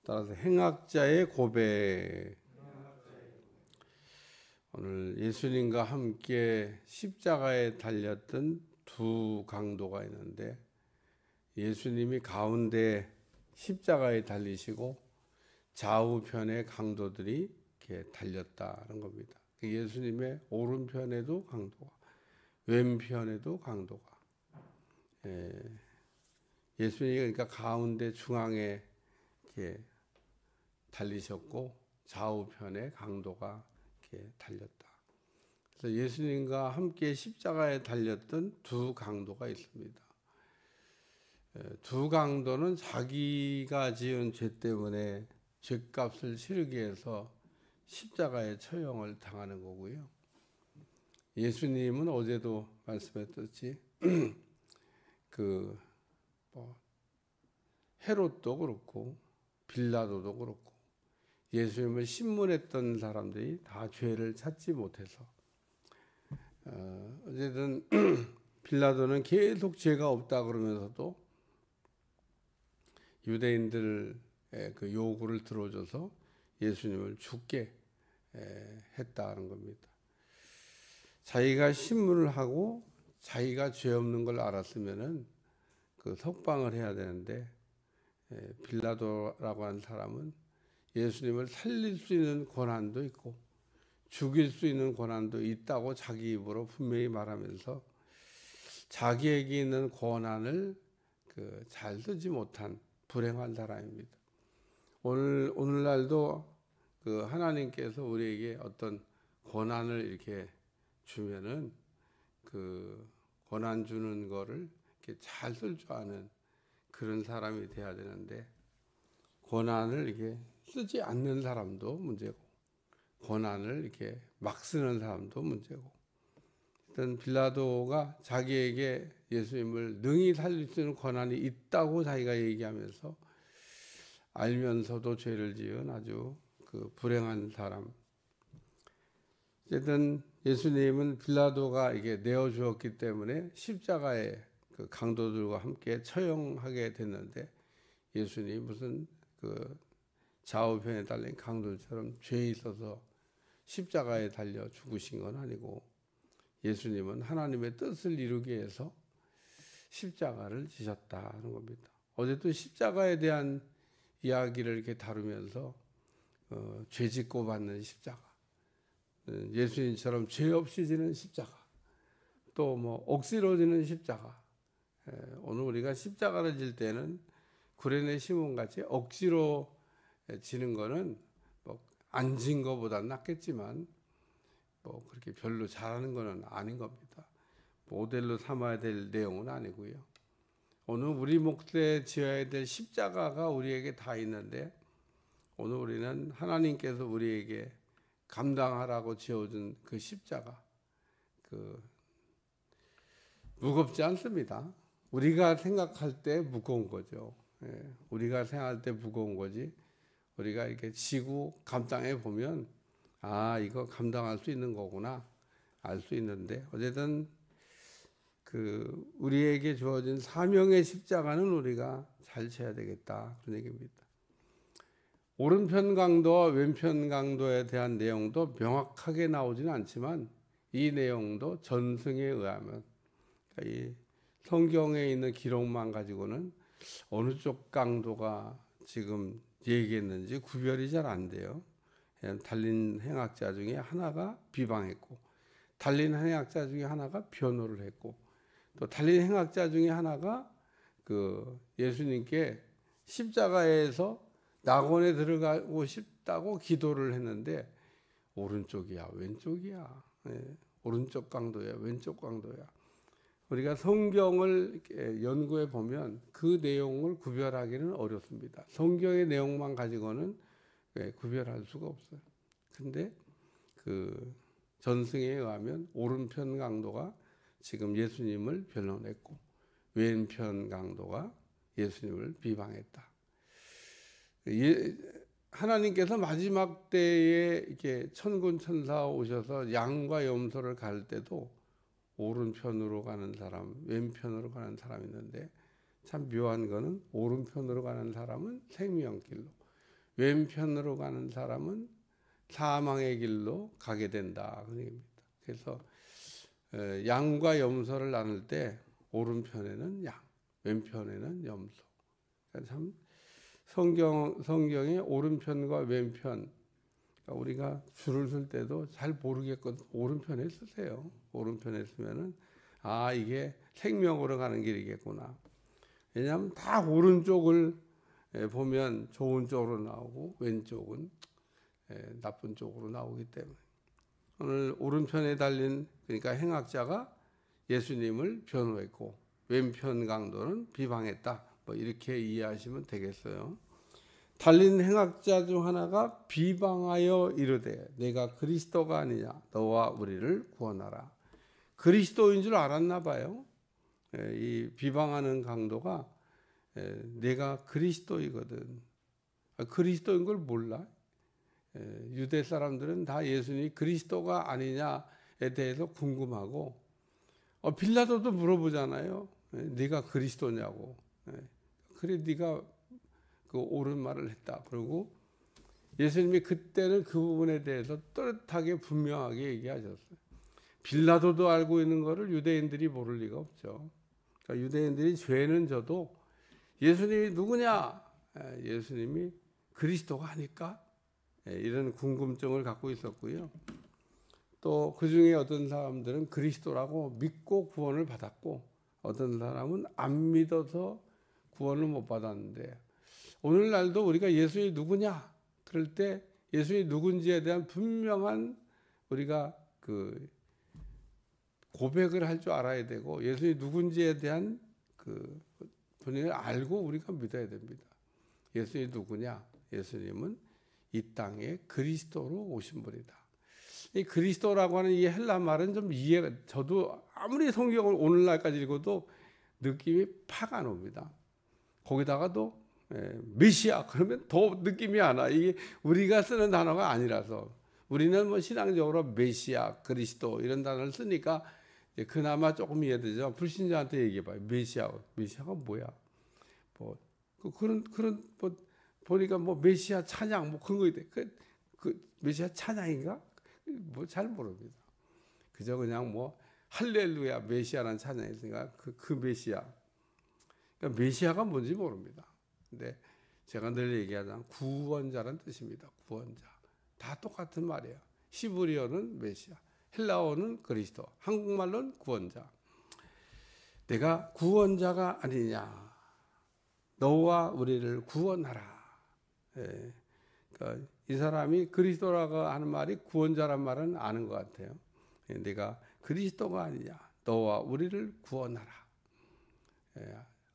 따라서 행악자의 고백. 오늘 예수님과 함께 십자가에 달렸던 두 강도가 있는데, 예수님이 가운데 십자가에 달리시고 좌우편에 강도들이 이렇게 달렸다는 겁니다. 예수님의 오른편에도 강도가, 왼편에도 강도가. 예수님이 그러니까 가운데 중앙에 이렇게 달리셨고 좌우편에 강도가 이렇게 달렸다. 그래서 예수님과 함께 십자가에 달렸던 두 강도가 있습니다. 두 강도는 자기가 지은 죄 때문에 죄값을 치르기 위해서 십자가의 처형을 당하는 거고요. 예수님은 어제도 말씀했듯이 헤롯도 그렇고 빌라도도 그렇고 예수님을 신문했던 사람들이 다 죄를 찾지 못해서 어쨌든 빌라도는 계속 죄가 없다 그러면서도 유대인들의 그 요구를 들어줘서 예수님을 죽게 했다는 겁니다. 자기가 신문을 하고 자기가 죄 없는 걸 알았으면은 그 석방을 해야 되는데, 빌라도라고 하는 사람은 예수님을 살릴 수 있는 권한도 있고 죽일 수 있는 권한도 있다고 자기 입으로 분명히 말하면서 자기에게 있는 권한을 잘 쓰지 못한 불행한 사람입니다. 오늘날도 하나님께서 우리에게 어떤 권한을 이렇게 주면은 그 권한 주는 거를 이렇게 잘 쓸 줄 아는 그런 사람이 돼야 되는데, 권한을 이렇게 쓰지 않는 사람도 문제고 권한을 이렇게 막 쓰는 사람도 문제고, 일단 빌라도가 자기에게 예수님을 능히 살릴 수 있는 권한이 있다고 자기가 얘기하면서 알면서도 죄를 지은 아주 불행한 사람. 어쨌든 예수님은 빌라도가 이게 내어주었기 때문에 십자가에 그 강도들과 함께 처형하게 됐는데, 예수님이 무슨 좌우편에 달린 강도처럼 죄에 있어서 십자가에 달려 죽으신 건 아니고, 예수님은 하나님의 뜻을 이루기 위해서 십자가를 지셨다는 겁니다. 어제도 십자가에 대한 이야기를 이렇게 다루면서 죄 짓고 받는 십자가, 예수님처럼 죄 없이 지는 십자가, 또 억지로 지는 십자가. 오늘 우리가 십자가를 질 때는 구레네 시몬같이 억지로 지는 거는 안 진 거보다 낫겠지만 그렇게 별로 잘하는 거는 아닌 겁니다. 모델로 삼아야 될 내용은 아니고요. 오늘 우리 몫에 지어야 될 십자가가 우리에게 다 있는데, 오늘 우리는 하나님께서 우리에게 감당하라고 지어준 그 십자가, 무겁지 않습니다. 우리가 생각할 때 무거운 거죠. 우리가 생각할 때 무거운 거지, 우리가 이렇게 지고 감당해 보면 이거 감당할 수 있는 거구나 알 수 있는데, 어쨌든 우리에게 주어진 사명의 십자가는 우리가 잘 져야 되겠다, 그런 얘기입니다. 오른편 강도와 왼편 강도에 대한 내용도 명확하게 나오지는 않지만, 이 내용도 전승에 의하면, 이 성경에 있는 기록만 가지고는 어느 쪽 강도가 지금 얘기했는지 구별이 잘 안 돼요. 달린 행악자 중에 하나가 비방했고, 달린 행악자 중에 하나가 변호를 했고, 또 달린 행악자 중에 하나가 예수님께 십자가에서 낙원에 들어가고 싶다고 기도를 했는데, 오른쪽이야 왼쪽이야, 오른쪽 강도야 왼쪽 강도야. 우리가 성경을 연구해 보면 그 내용을 구별하기는 어렵습니다. 성경의 내용만 가지고는 구별할 수가 없어요. 근데 전승에 의하면 오른편 강도가 지금 예수님을 변론했고, 왼편 강도가 예수님을 비방했다. 하나님께서 마지막 때에 이렇게 천군 천사 오셔서 양과 염소를 갈 때도 오른편으로 가는 사람, 왼편으로 가는 사람이 있는데, 참 묘한 거는 오른편으로 가는 사람은 생명길로, 왼편으로 가는 사람은 사망의 길로 가게 된다. 그 얘기입니다. 그래서 양과 염소를 나눌 때 오른편에는 양, 왼편에는 염소. 참 성경의 오른편과 왼편, 우리가 줄을 쓸 때도 잘 모르겠거든. 오른편에 쓰세요. 오른편에 쓰면은 이게 생명으로 가는 길이겠구나. 왜냐하면 다 오른쪽을 보면 좋은 쪽으로 나오고 왼쪽은 나쁜 쪽으로 나오기 때문에 오늘 오른편에 달린, 그러니까 행악자가 예수님을 변호했고 왼편 강도는 비방했다. 뭐 이렇게 이해하시면 되겠어요. 달린 행악자 중 하나가 비방하여 이르되 내가 그리스도가 아니냐 너와 우리를 구원하라. 그리스도인 줄 알았나 봐요. 이 비방하는 강도가 내가 그리스도이거든. 그리스도인 걸 몰라. 유대 사람들은 다 예수님이 그리스도가 아니냐에 대해서 궁금하고 빌라도도 물어보잖아요. 네가 그리스도냐고. 그래 네가 그 옳은 말을 했다. 그리고 예수님이 그때는 그 부분에 대해서 또렷하게 분명하게 얘기하셨어요. 빌라도도 알고 있는 것을 유대인들이 모를 리가 없죠. 그러니까 유대인들이 죄는 져도 예수님이 누구냐? 예수님이 그리스도가 아닐까? 이런 궁금증을 갖고 있었고요. 또 그 중에 어떤 사람들은 그리스도라고 믿고 구원을 받았고 어떤 사람은 안 믿어서 구원을 못 받았는데 오늘날도 우리가 예수님이 누구냐? 그럴 때 예수님이 누군지에 대한 분명한 우리가 그 고백을 할 줄 알아야 되고 예수님이 누군지에 대한 그 본인을 알고 우리가 믿어야 됩니다. 예수님이 누구냐? 예수님은 이 땅에 그리스도로 오신 분이다. 이 그리스도라고 하는 이 헬라 말은 좀 이해가, 저도 아무리 성경을 오늘날까지 읽어도 느낌이 팍 안 옵니다. 거기다가도 메시아 그러면 더 느낌이 안 와. 이게 우리가 쓰는 단어가 아니라서 우리는 뭐 신앙적으로 메시아, 그리스도 이런 단어를 쓰니까 그나마 조금 이해되죠. 불신자한테 얘기해봐요. 메시아가 뭐야? 뭐 그런 뭐 보니까 뭐 메시아 찬양 뭐 그런 거 있대. 그 메시아 찬양인가? 뭐 잘 모릅니다. 그저 그냥 뭐 할렐루야 메시아라는 찬양이 있으니까 그 메시아. 그러니까 메시아가 뭔지 모릅니다. 근데 제가 늘 얘기하자면 구원자라는 뜻입니다. 구원자. 다 똑같은 말이에요. 히브리어는 메시아, 헬라어는 그리스도, 한국말로는 구원자. 내가 구원자가 아니냐. 너와 우리를 구원하라. 그러니까 이 사람이 그리스도라고 하는 말이 구원자란 말은 아는 것 같아요. 내가 그리스도가 아니냐. 너와 우리를 구원하라.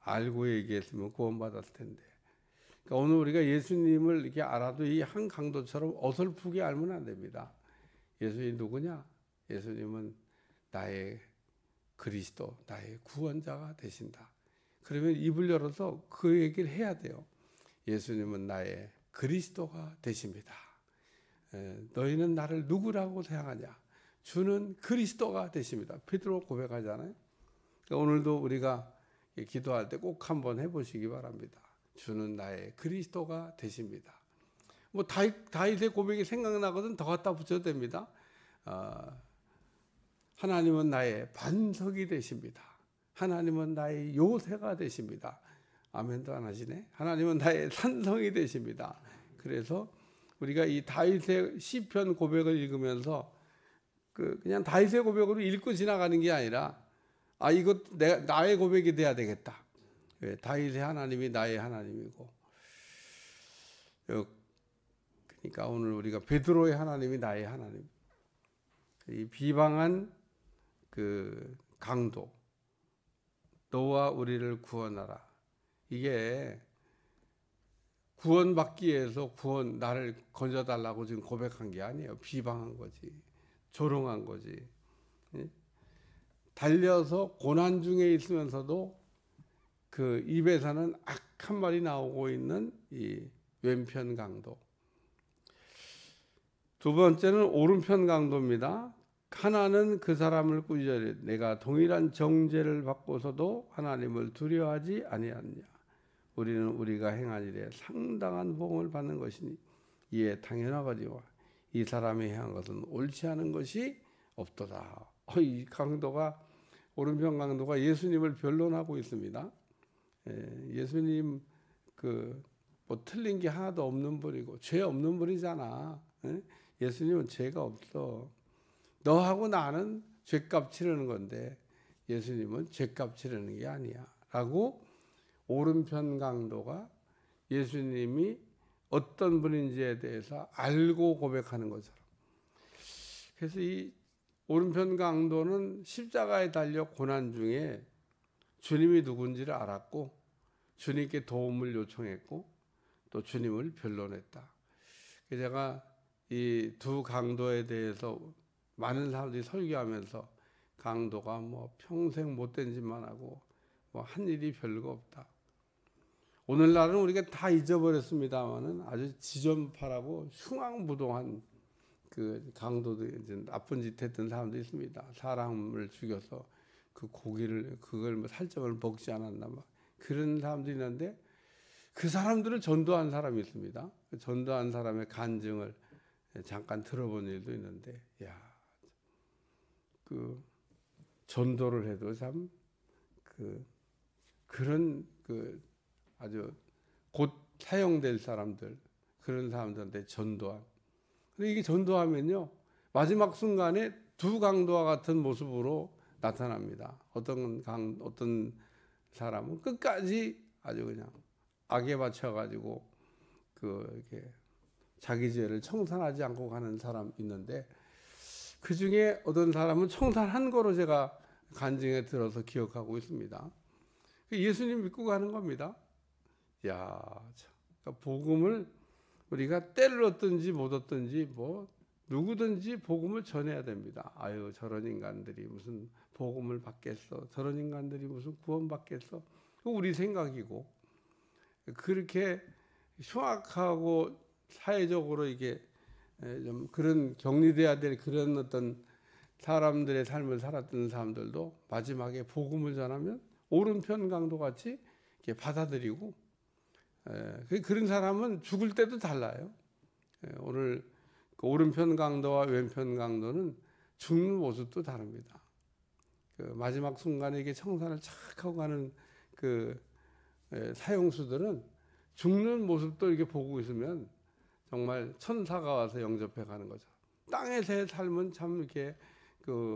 알고 얘기했으면 구원받았을 텐데. 그러니까 오늘 우리가 예수님을 이렇게 알아도 이 한 강도처럼 어설프게 알면 안 됩니다. 예수님이 누구냐? 예수님은 나의 그리스도, 나의 구원자가 되신다. 그러면 입을 열어서 그 얘기를 해야 돼요. 예수님은 나의 그리스도가 되십니다. 너희는 나를 누구라고 생각하냐? 주는 그리스도가 되십니다. 베드로 고백하잖아요. 그러니까 오늘도 우리가 기도할 때 꼭 한번 해보시기 바랍니다. 주는 나의 그리스도가 되십니다. 뭐 다윗의 고백이 생각나거든 더 갖다 붙여도 됩니다. 하나님은 나의 반석이 되십니다. 하나님은 나의 요새가 되십니다. 아멘도 안 하시네. 하나님은 나의 산성이 되십니다. 그래서 우리가 이 다윗의 시편 고백을 읽으면서 그냥 다윗의 고백으로 읽고 지나가는 게 아니라 이것 나의 고백이 돼야 되겠다. 다윗의 하나님이 나의 하나님이고, 그러니까 오늘 우리가 베드로의 하나님이 나의 하나님. 이 비방한 그 강도, 너와 우리를 구원하라. 이게 구원받기 위해서 나를 건져달라고 지금 고백한 게 아니에요. 비방한 거지. 조롱한 거지. 달려서 고난 중에 있으면서도 그 입에서는 악한 말이 나오고 있는 이 왼편 강도. 두 번째는 오른편 강도입니다. 하나는 그 사람을 꾸짖으되 내가 동일한 정죄를 받고서도 하나님을 두려워하지 아니하느냐. 우리는 우리가 행한 일에 상당한 보응을 받는 것이니 이에 당연하거니와 이 사람이 행한 것은 옳지 않은 것이 없도다. 이 강도가 오른편 강도가 예수님을 변론하고 있습니다. 예수님 뭐 틀린 게 하나도 없는 분이고 죄 없는 분이잖아. 예수님은 죄가 없어. 너하고 나는 죄값 치르는 건데 예수님은 죄값 치르는 게 아니야. 라고 오른편 강도가 예수님이 어떤 분인지에 대해서 알고 고백하는 것처럼. 그래서 이 오른편 강도는 십자가에 달려 고난 중에 주님이 누군지를 알았고 주님께 도움을 요청했고 또 주님을 변론했다. 제가 이 두 강도에 대해서 많은 사람들이 설교하면서 강도가 뭐 평생 못된 짓만 하고 뭐 한 일이 별거 없다. 오늘날은 우리가 다 잊어버렸습니다만은 아주 지존파라고 흉악무도한 그 강도들, 이제 나쁜 짓 했던 사람도 있습니다. 사람을 죽여서 그 고기를 그걸 뭐 살점을 먹지 않았나 막 그런 사람도 있는데 그 사람들을 전도한 사람이 있습니다. 그 전도한 사람의 간증을 잠깐 들어본 일도 있는데, 야, 그 전도를 해도 참 그런 아주 곧 사용될 사람들 그런 사람들한테 전도한. 근데 이게 전도하면요 마지막 순간에 두 강도와 같은 모습으로 나타납니다. 어떤 사람은 끝까지 아주 그냥 악에 바쳐가지고 이렇게 자기 죄를 청산하지 않고 가는 사람 있는데 그 중에 어떤 사람은 청산한 거로 제가 간증에 들어서 기억하고 있습니다. 예수님 믿고 가는 겁니다. 야, 그러니까 복음을 우리가 때를 얻든지 못 얻든지 뭐 누구든지 복음을 전해야 됩니다. 아유, 저런 인간들이 무슨 복음을 받겠어? 저런 인간들이 무슨 구원 받겠어? 우리 생각이고 그렇게 흉악하고 사회적으로 이게 좀 그런 격리돼야 될 그런 어떤 사람들의 삶을 살았던 사람들도 마지막에 복음을 전하면 오른편 강도 같이 이렇게 받아들이고 그런 사람은 죽을 때도 달라요. 오늘 그 오른편 강도와 왼편 강도는 죽는 모습도 다릅니다. 그 마지막 순간에 이게 청산을 착 하고 가는 그 사형수들은 죽는 모습도 이렇게 보고 있으면 정말 천사가 와서 영접해 가는 거죠. 땅에서의 삶은 참 이렇게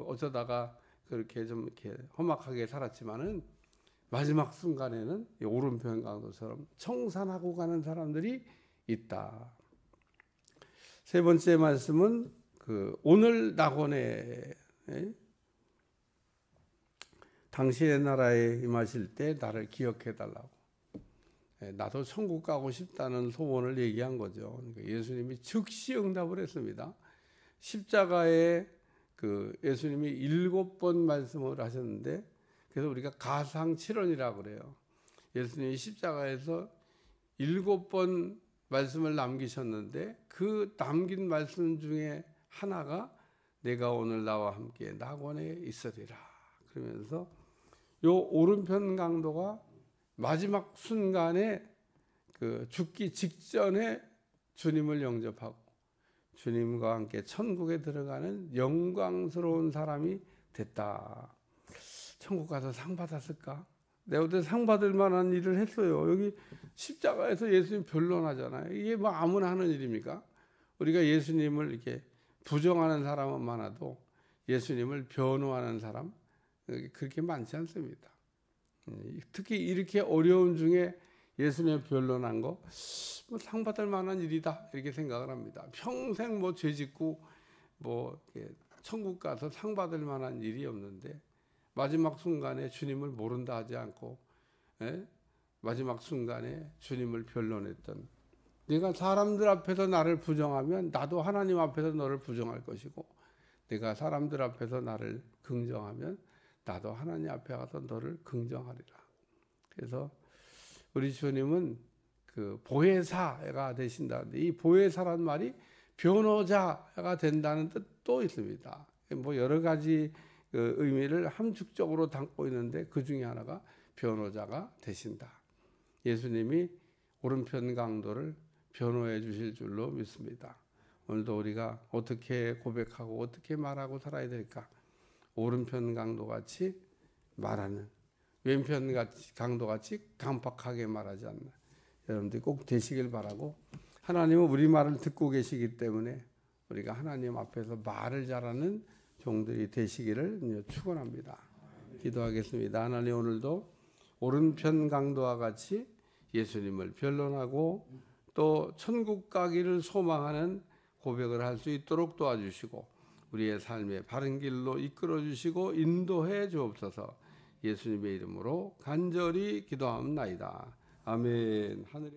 어쩌다가 그렇게 좀 이렇게 험악하게 살았지만은 마지막 순간에는 오른편 강도처럼 청산하고 가는 사람들이 있다. 세 번째 말씀은 오늘 낙원에 당신의 나라에 임하실 때 나를 기억해 달라고. 나도 천국 가고 싶다는 소원을 얘기한 거죠. 그러니까 예수님이 즉시 응답을 했습니다. 십자가에 예수님이 7번 말씀을 하셨는데 그래서 우리가 가상칠언이라고 그래요. 예수님이 십자가에서 7번 말씀을 남기셨는데 그 남긴 말씀 중에 하나가 내가 오늘 나와 함께 낙원에 있으리라. 그러면서 요 오른편 강도가 마지막 순간에 죽기 직전에 주님을 영접하고 주님과 함께 천국에 들어가는 영광스러운 사람이 됐다. 천국 가서 상 받았을까? 내가 그때 상 받을 만한 일을 했어요. 여기 십자가에서 예수님 변론하잖아요. 이게 뭐 아무나 하는 일입니까? 우리가 예수님을 이렇게 부정하는 사람은 많아도 예수님을 변호하는 사람 그렇게 많지 않습니다. 특히 이렇게 어려운 중에 예수님을 변론한 거 뭐 상 받을 만한 일이다 이렇게 생각을 합니다. 평생 뭐 죄짓고 뭐 천국 가서 상 받을 만한 일이 없는데 마지막 순간에 주님을 모른다 하지 않고 마지막 순간에 주님을 변론했던 내가 사람들 앞에서 나를 부정하면 나도 하나님 앞에서 너를 부정할 것이고 내가 사람들 앞에서 나를 긍정하면 나도 하나님 앞에 가서 너를 긍정하리라. 그래서 우리 주님은 보혜사가 되신다는데 이 보혜사란 말이 변호자가 된다는 뜻도 있습니다. 뭐 여러 가지 의미를 함축적으로 담고 있는데 그 중에 하나가 변호자가 되신다. 예수님이 오른편 강도를 변호해 주실 줄로 믿습니다. 오늘도 우리가 어떻게 고백하고 어떻게 말하고 살아야 될까? 오른편 강도같이 말하는, 왼편 강도같이 강박하게 말하지 않는 여러분들이 꼭 되시길 바라고, 하나님은 우리 말을 듣고 계시기 때문에 우리가 하나님 앞에서 말을 잘하는 종들이 되시기를 축원합니다. 기도하겠습니다. 하나님, 오늘도 오른편 강도와 같이 예수님을 변론하고 또 천국 가기를 소망하는 고백을 할 수 있도록 도와주시고 우리의 삶의 바른 길로 이끌어 주시고 인도해 주옵소서. 예수님의 이름으로 간절히 기도하옵나이다. 아멘. 하늘에